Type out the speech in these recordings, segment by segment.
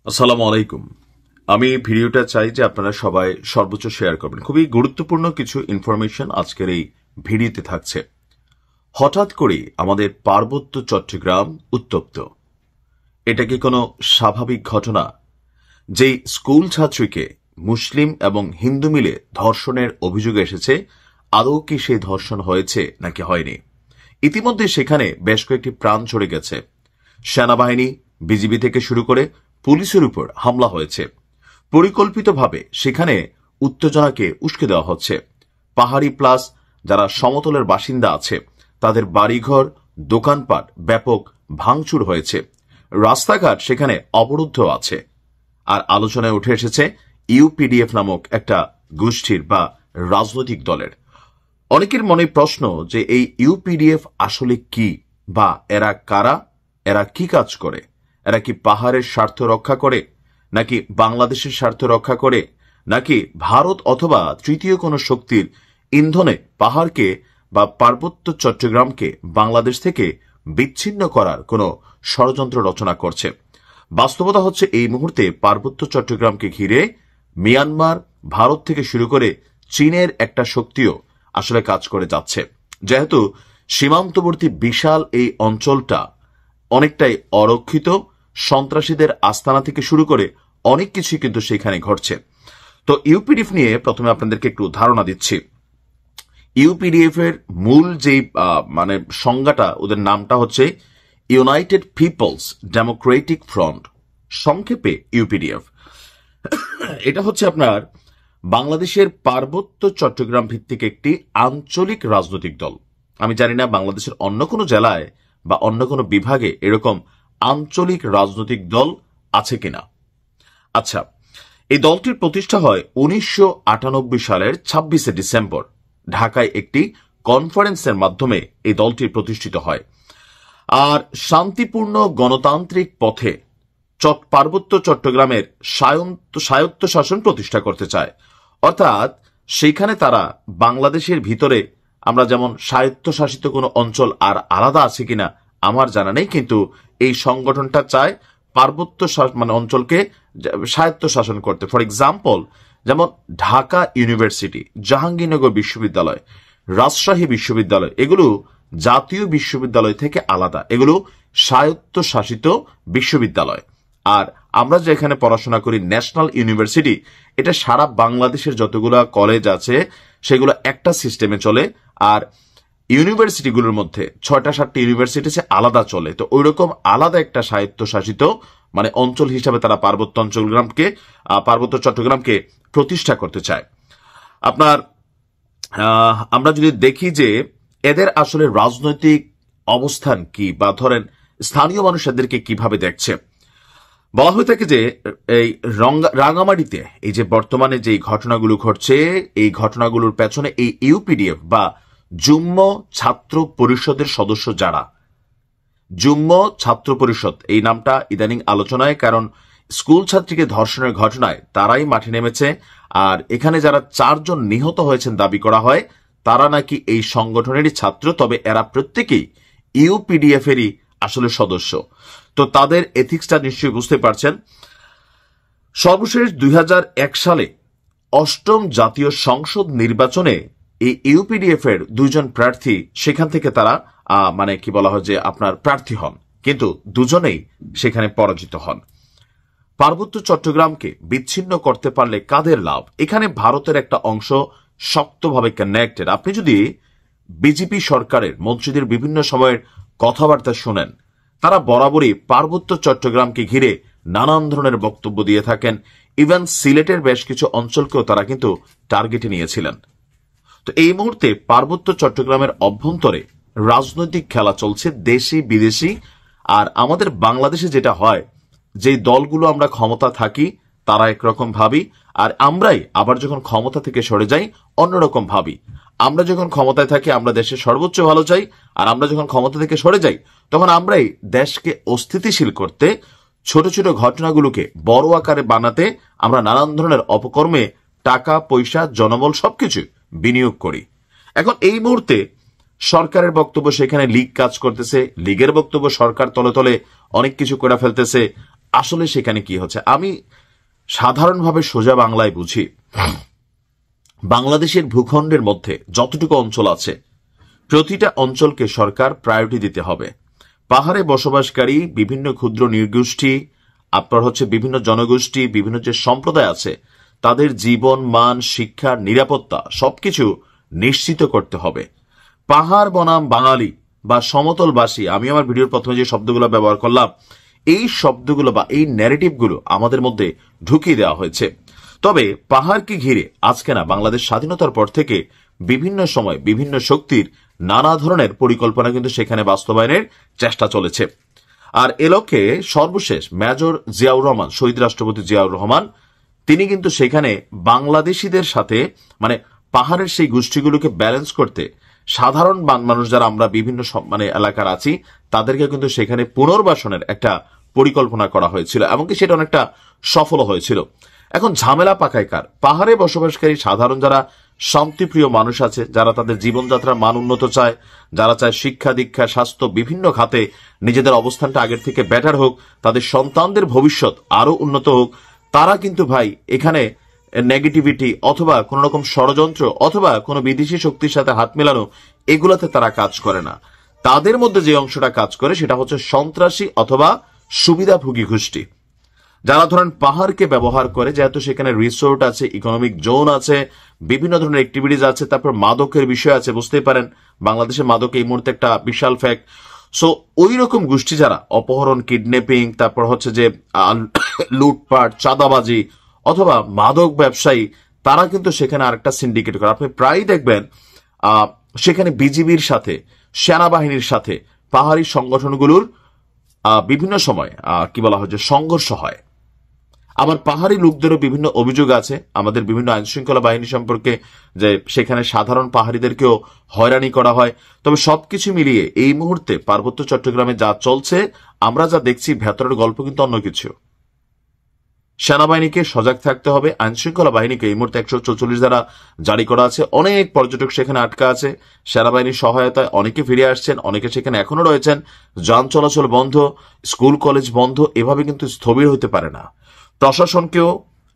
আসসালামু আলাইকুম। আমি ভিডিওটা চাই যে আপনারা সবাই সর্বোচ্চ শেয়ার করবেন। খুবই গুরুত্বপূর্ণ কিছু ইনফরমেশন আজকের এই ভিডিওতে থাকছে। হঠাৎ করে আমাদের পার্বত্য চট্টগ্রাম উত্তপ্ত। এটা কি কোনো স্বাভাবিক ঘটনা? যেই স্কুল ছাত্রীকে মুসলিম এবং হিন্দু মিলে ধর্ষণের অভিযোগ এসেছে, আদৌ কি সেই ধর্ষণ হয়েছে নাকি হয়নি? ইতিমধ্যে সেখানে বেশ কয়েকটি প্রাণ চলে গেছে। সেনাবাহিনী, বিজিবি থেকে শুরু করে পুলিশের উপর হামলা হয়েছে। পরিকল্পিতভাবে সেখানে উত্তেজনাকে উস্কে দেওয়া হচ্ছে। পাহাড়ি প্লাস যারা সমতলের বাসিন্দা আছে তাদের বাড়িঘর, দোকানপাট ব্যাপক ভাঙচুর হয়েছে। রাস্তাঘাট সেখানে অবরুদ্ধ আছে। আর আলোচনায় উঠে এসেছে ইউপিডিএফ নামক একটা গোষ্ঠীর বা রাজনৈতিক দলের। অনেকের মনে প্রশ্ন যে এই ইউপিডিএফ আসলে কি, বা এরা কারা, এরা কি কাজ করে? এরা কি পাহাড়ের স্বার্থ রক্ষা করে, নাকি বাংলাদেশের স্বার্থ রক্ষা করে, নাকি ভারত অথবা তৃতীয় কোনো শক্তির ইন্ধনে পাহাড়কে বা পার্বত্য চট্টগ্রামকে বাংলাদেশ থেকে বিচ্ছিন্ন করার কোনো ষড়যন্ত্র রচনা করছে? বাস্তবতা হচ্ছে এই মুহূর্তে পার্বত্য চট্টগ্রামকে ঘিরে মিয়ানমার, ভারত থেকে শুরু করে চীনের একটা শক্তিও আসলে কাজ করে যাচ্ছে। যেহেতু সীমান্তবর্তী বিশাল এই অঞ্চলটা অনেকটাই অরক্ষিত, সন্ত্রাসীদের আস্তানা থেকে শুরু করে অনেক কিছুই কিন্তু সেখানে ঘটছে। তো ইউপিডিএফ নিয়ে প্রথমে আপনাদেরকে একটু ধারণা দিচ্ছি। ইউপিডিএফ এর মূল যে সংজ্ঞাটা, ওদের নামটা হচ্ছে ইউনাইটেড পিপলস ডেমোক্রেটিক ফ্রন্ট, সংক্ষেপে ইউপিডিএফ। এটা হচ্ছে আপনার বাংলাদেশের পার্বত্য চট্টগ্রাম ভিত্তিক একটি আঞ্চলিক রাজনৈতিক দল। আমি জানি না বাংলাদেশের অন্য কোনো জেলায় বা অন্য কোনো বিভাগে এরকম আঞ্চলিক রাজনৈতিক দল আছে কিনা। আচ্ছা, এই দলটির প্রতিষ্ঠা হয় 1998 সালের 26শে ডিসেম্বর। ঢাকায় একটি কনফারেন্সের মাধ্যমে এই দলটি প্রতিষ্ঠিত হয়। আর শান্তিপূর্ণ গণতান্ত্রিক পথে পার্বত্য চট্টগ্রামের স্বায়ত্ত শাসন প্রতিষ্ঠা করতে চায়। অর্থাৎ সেইখানে তারা বাংলাদেশের ভিতরে আমরা যেমন স্বায়ত্তশাসিত কোনো অঞ্চল আর আলাদা আছে কিনা আমার জানা নেই, কিন্তু এই সংগঠনটা চায় পার্বত্য অঞ্চলকে স্বায়ত্ত শাসন করতে। ফর এক্সাম্পল, যেমন ঢাকা ইউনিভার্সিটি, জাহাঙ্গীরনগর বিশ্ববিদ্যালয়, রাজশাহী বিশ্ববিদ্যালয়, এগুলো জাতীয় বিশ্ববিদ্যালয় থেকে আলাদা, এগুলো স্বায়ত্তশাসিত বিশ্ববিদ্যালয়। আর আমরা যে এখানে পড়াশোনা করি ন্যাশনাল ইউনিভার্সিটি, এটা সারা বাংলাদেশের যতগুলো কলেজ আছে সেগুলো একটা সিস্টেমে চলে। আর ইউনিভার্সিটিগুলোর মধ্যে 6-7টি ইউনিভার্সিটি আলাদা চলে। তো ওই রকম আলাদা একটা স্বায়ত্তশাসিত অঞ্চল হিসাবে তারা পার্বত্য চট্টগ্রামকে প্রতিষ্ঠা করতে চায়। আপনার আমরা যদি দেখি যে এদের আসলে রাজনৈতিক অবস্থান কি, বা ধরেন স্থানীয় মানুষ এদেরকে কিভাবে দেখছে, বলা হয়ে থাকে যে এই রাঙামাটিতে এই যে বর্তমানে যে ঘটনাগুলো ঘটছে, এই ঘটনাগুলোর পেছনে এই ইউপিডিএফ বা যুগ্ম ছাত্র পরিষদের সদস্য যারা, যুগ্ম ছাত্র পরিষদ এই নামটা ইদানিং আলোচনায়, কারণ স্কুল ছাত্রীকে ধর্ষণের ঘটনায় তারাই মাঠে নেমেছে। আর এখানে যারা 4 জন নিহত হয়েছেন দাবি করা হয় তারা নাকি এই সংগঠনেরই ছাত্র, তবে এরা প্রত্যেকেই ইউপিডিএফ এরই আসলে সদস্য। তো তাদের এথিক্সটা নিশ্চয়ই বুঝতে পারছেন। সর্বশেষ 2001 সালে 8ম জাতীয় সংসদ নির্বাচনে এই ইউপিডিএফ এর 2 জন প্রার্থী সেখান থেকে তারা কি বলা হয় যে আপনার প্রার্থী হন, কিন্তু দুজনেই সেখানে পরাজিত হন। পার্বত্য চট্টগ্রামকে বিচ্ছিন্ন করতে পারলে কাদের লাভ? এখানে ভারতের একটা অংশ শক্তভাবে কানেক্টেড। আপনি যদি বিজেপি সরকারের মন্ত্রীদের বিভিন্ন সময়ের কথাবার্তা শোনেন, তারা বরাবরই পার্বত্য চট্টগ্রামকে ঘিরে নানান ধরনের বক্তব্য দিয়ে থাকেন। ইভেন সিলেটের বেশ কিছু অঞ্চলকেও তারা কিন্তু টার্গেটে নিয়েছিলেন। তো এই মুহূর্তে পার্বত্য চট্টগ্রামের অভ্যন্তরে রাজনৈতিক খেলা চলছে, দেশি বিদেশি। আর আমাদের বাংলাদেশে যেটা হয়, যে দলগুলো আমরা ক্ষমতা থাকি তারা একরকম ভাবি, আর আমরাই আবার যখন ক্ষমতা থেকে সরে যাই অন্যরকম ভাবি। আমরা যখন ক্ষমতায় থাকি আমরা দেশের সর্বোচ্চ ভালো চাই, আর আমরা যখন ক্ষমতা থেকে সরে যাই তখন আমরাই দেশকে অস্থিতিশীল করতে, ছোট ছোট ঘটনাগুলোকে বড় আকারে বানাতে আমরা নানান ধরনের অপকর্মে টাকা পয়সা জনবল সবকিছু বিনিয়োগ করি। এখন এই মুহূর্তে সরকারের বক্তব্য সেখানে লীগ কাজ করতেছে, লীগের বক্তব্য সরকার তলে তলে অনেক কিছু করে ফেলতেছে। আসলে সেখানে কি হচ্ছে। আমি সাধারণভাবে সোজা বাংলায় বুঝি, বাংলাদেশের ভূখণ্ডের মধ্যে যতটুকু অঞ্চল আছে প্রতিটা অঞ্চলকে সরকার প্রায়োরিটি দিতে হবে। পাহাড়ে বসবাসকারী বিভিন্ন ক্ষুদ্র নৃগোষ্ঠী, আপনার হচ্ছে বিভিন্ন জনগোষ্ঠী, বিভিন্ন যে সম্প্রদায় আছে, তাদের জীবন মান, শিক্ষা, নিরাপত্তা সবকিছু নিশ্চিত করতে হবে। পাহাড় বনাম বাঙালি বা সমতলবাসী, আমি আমার ভিডিওর প্রথমে যে শব্দগুলো ব্যবহার করলাম, এই শব্দগুলো বা এই ন্যারেটিভগুলো আমাদের মধ্যে ঢুকিয়ে দেওয়া হয়েছে। তবে পাহাড়কে ঘিরে আজকে না, বাংলাদেশ স্বাধীনতার পর থেকে বিভিন্ন সময় বিভিন্ন শক্তির নানা ধরনের পরিকল্পনা কিন্তু সেখানে বাস্তবায়নের চেষ্টা চলেছে। আর এ লক্ষ্যে সর্বশেষ মেজর জিয়াউর রহমান, শহীদ রাষ্ট্রপতি জিয়াউর রহমান, তিনি কিন্তু সেখানে বাংলাদেশিদের সাথে মানে পাহাড়ের সেই গোষ্ঠীগুলোকে ব্যালেন্স করতে সাধারণ মানুষ যারা আমরা বিভিন্ন এলাকার আছি তাদেরকে কিন্তু সেখানে পুনর্বাসনের একটা পরিকল্পনা করা হয়েছিল, এমনকি সেটা অনেকটা সফল হয়েছিল। এখন ঝামেলা পাকায় কার? পাহাড়ে বসবাসকারী সাধারণ যারা শান্তিপ্রিয় মানুষ আছে, যারা তাদের জীবনযাত্রার মান উন্নত চায়, যারা চায় শিক্ষা দীক্ষা স্বাস্থ্য বিভিন্ন খাতে নিজেদের অবস্থানটা আগের থেকে বেটার হোক, তাদের সন্তানদের ভবিষ্যৎ আরো উন্নত হোক, তারা কিন্তু ভাই এখানে নেগেটিভিটি অথবা কোন রকম ষড়যন্ত্র অথবা কোনো বিদেশি শক্তির সাথে হাত মেলানো, এগুলাতে তারা কাজ করে না। তাদের মধ্যে যে অংশটা কাজ করে সেটা হচ্ছে সন্ত্রাসী অথবা সুবিধাভোগী গোষ্ঠী, যারা ধরেন পাহাড়কে ব্যবহার করে, যেহেতু সেখানে রিসোর্ট আছে, ইকোনমিক জোন আছে, বিভিন্ন ধরনের অ্যাক্টিভিটিজ আছে, তারপর মাদকের বিষয় আছে। বুঝতেই পারেন বাংলাদেশে মাদক এই মুহূর্তে একটা বিশাল ফ্যাক্ট। সো ওই রকম গোষ্ঠী যারা অপহরণ, কিডন্যাপিং, তারপর হচ্ছে যে লুটপাট, চাঁদাবাজি অথবা মাদক ব্যবসায়ী, তারা কিন্তু সেখানে আরেকটা সিন্ডিকেট করে। আপনি প্রায় দেখবেন সেখানে বিজিবির সাথে, সেনাবাহিনীর সাথে পাহাড়ি সংগঠনগুলোর বিভিন্ন সময় কি বলা হয় যে সংঘর্ষ হয়। আবার পাহাড়ি লোকদেরও বিভিন্ন অভিযোগ আছে আমাদের বিভিন্ন আইন শৃঙ্খলা বাহিনী সম্পর্কে, যে সেখানে সাধারণ পাহাড়িদেরকেও হয়রানি করা হয়। তবে সবকিছু মিলিয়ে এই মুহূর্তে পার্বত্য চট্টগ্রামে যা চলছে, আমরা যা দেখছি, ভেতরের গল্প কিন্তু অন্য কিছু। সেনাবাহিনীকে সজাগ থাকতে হবে, আইন শৃঙ্খলা বাহিনীকে এই মুহূর্তে 144 ধারা জারি করা আছে। অনেক পর্যটক সেখানে আটকা আছে, সেনাবাহিনীর সহায়তায় অনেকে ফিরে আসছেন, অনেকে সেখানে এখনো রয়েছেন। যান চলাচল বন্ধ, স্কুল কলেজ বন্ধ, এভাবে কিন্তু স্থবির হতে পারে না। প্রশাসনকেও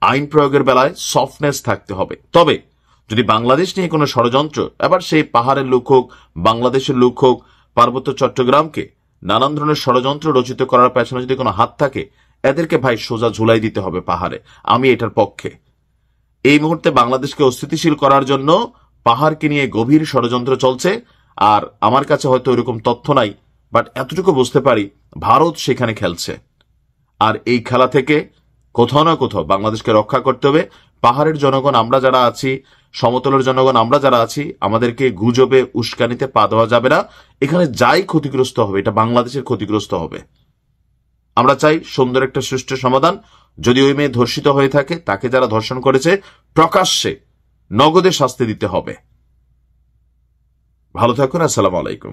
আইন প্রয়োগের বেলায় সফটনেস থাকতে হবে। তবে যদি বাংলাদেশ নিয়ে কোনো ষড়যন্ত্র, এবার সেই পাহাড়ের লোক হোক, বাংলাদেশের লোক হোক, পার্বত্য চট্টগ্রামকে নানান ধরনের ষড়যন্ত্র রচিত করার পেছনে যদি কোনো হাত থাকে, এদেরকে ভাই সোজা ঝুলাই দিতে হবে পাহাড়ে। আমি এটার পক্ষে। এই মুহূর্তে বাংলাদেশকে অস্থিতিশীল করার জন্য পাহাড়কে নিয়ে গভীর ষড়যন্ত্র চলছে। আর আমার কাছে হয়তো ওইরকম তথ্য নাই, বাট এতটুকু বুঝতে পারি ভারত সেখানে খেলছে। আর এই খেলা থেকে কোথাও না কোথাও বাংলাদেশকে রক্ষা করতে হবে। পাহাড়ের জনগণ আমরা যারা আছি, সমতলের জনগণ আমরা যারা আছি, আমাদেরকে গুজবে উস্কানিতে পা দেওয়া যাবে না। এখানে যাই ক্ষতিগ্রস্ত হবে, এটা বাংলাদেশের ক্ষতিগ্রস্ত হবে। আমরা চাই সুন্দর একটা সুষ্ঠু সমাধান। যদি ওই মেয়ে ধর্ষিত হয়ে থাকে, তাকে যারা ধর্ষণ করেছে প্রকাশ্যে নগদে শাস্তি দিতে হবে। ভালো থাকুন। আসসালামু আলাইকুম।